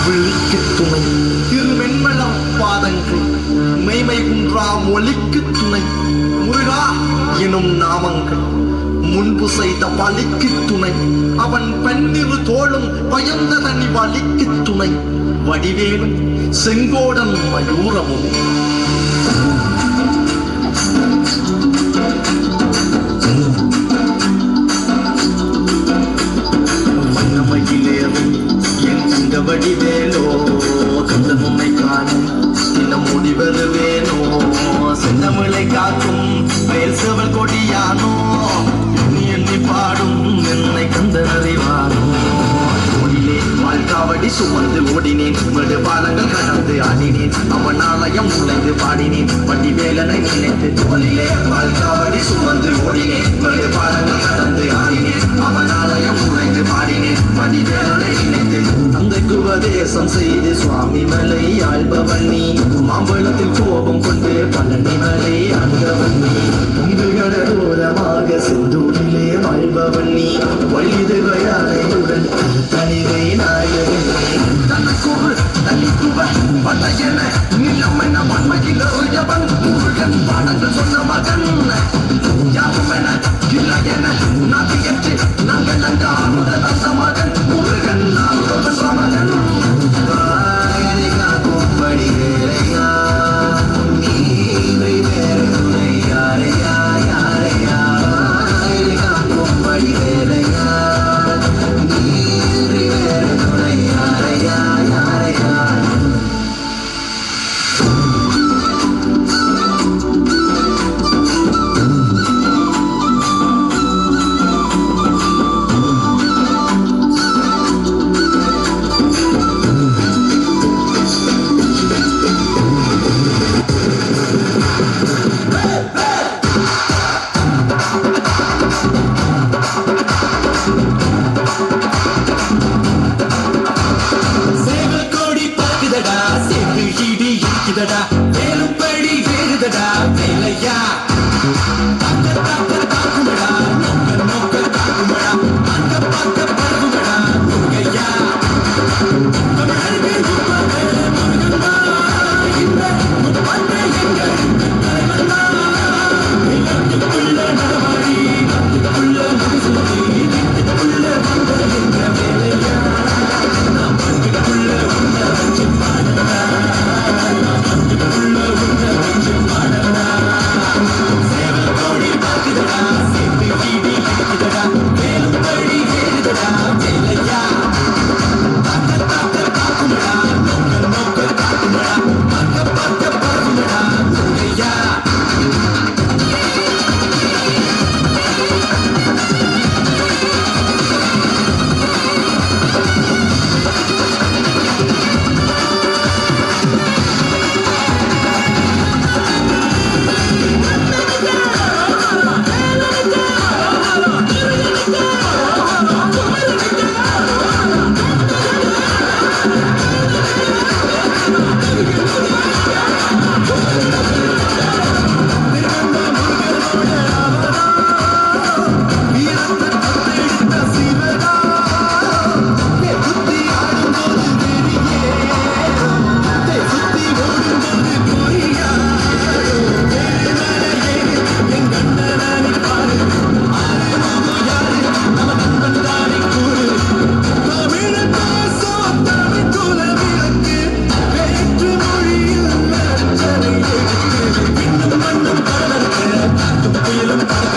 விழிக்கு துணை திருவெண்மலம் பாதங்கள் மெய்மை குன்றா மொழிக்கு துணை முருகா எனும் நாமங்கள் முன்பு செய்த பலிக்கு துணை அவன் பன்னிரு தோளும் பயந்த தனி வலிக்கு துணை வடிவேலும் செங்கோடன் மயூரமும் வடிவேலோ கந்த முன்னை காணும் இன்னும் முடிவருவேனோ செந்தமிழை காக்கும் வேல் செவல் கொடியானோ எண்ணி எண்ணி பாடும் என்னை கந்த அறிவானோ ஓடினே வாழ்காவடி சுமந்து ஓடினேன் மேடு பாலங்கள் கடந்து ஆடினேன் அவன் ஆலயம் உழைந்து பாடினேன் வடிவேலனை நினைத்து தோளிலே வாழ்காவடி சுமந்து ஓடினேன் மேடு பாலங்கள் கடந்து ஆடினேன் அவன் ஆலயம் உழைந்து பாடினேன் வடிவேலனை நினைத்து தந்தைக்கு உபதேசம் செய்து சுவாமி மலை ஆள்பவன் நீ மாம்பழத்தில் கோபம் கொண்டு பழனி மலை ஆண்டவன் நீ உங்கள் கடலோரமாக செந்தூரிலே வாழ்பவன் நீ வழிதுகையானையுடன் தனிவை நாயகன் தனக்குரு தனித்துவ படையன நிலம் என மண்மையில் எறியவன் முருகன் பாடங்கள் சொன்ன மகன் யாரும் என இல்லை என நதியற்று நாங்கள் அங்காமுத தந்த மகன் முருகன் நாங்கள் மகன் காக்கும்படி வேலையா நீரை வேறு யாரையா யாரையா காக்கும்படி வேலையா நீரை வேறு யாரையா யாரையா வேலும்படி வேறுதடா வேலையா தாக்குமடா நோக்க தாக்குமடா அங்க பார்க்க பரவுமடா முருகையா Feeling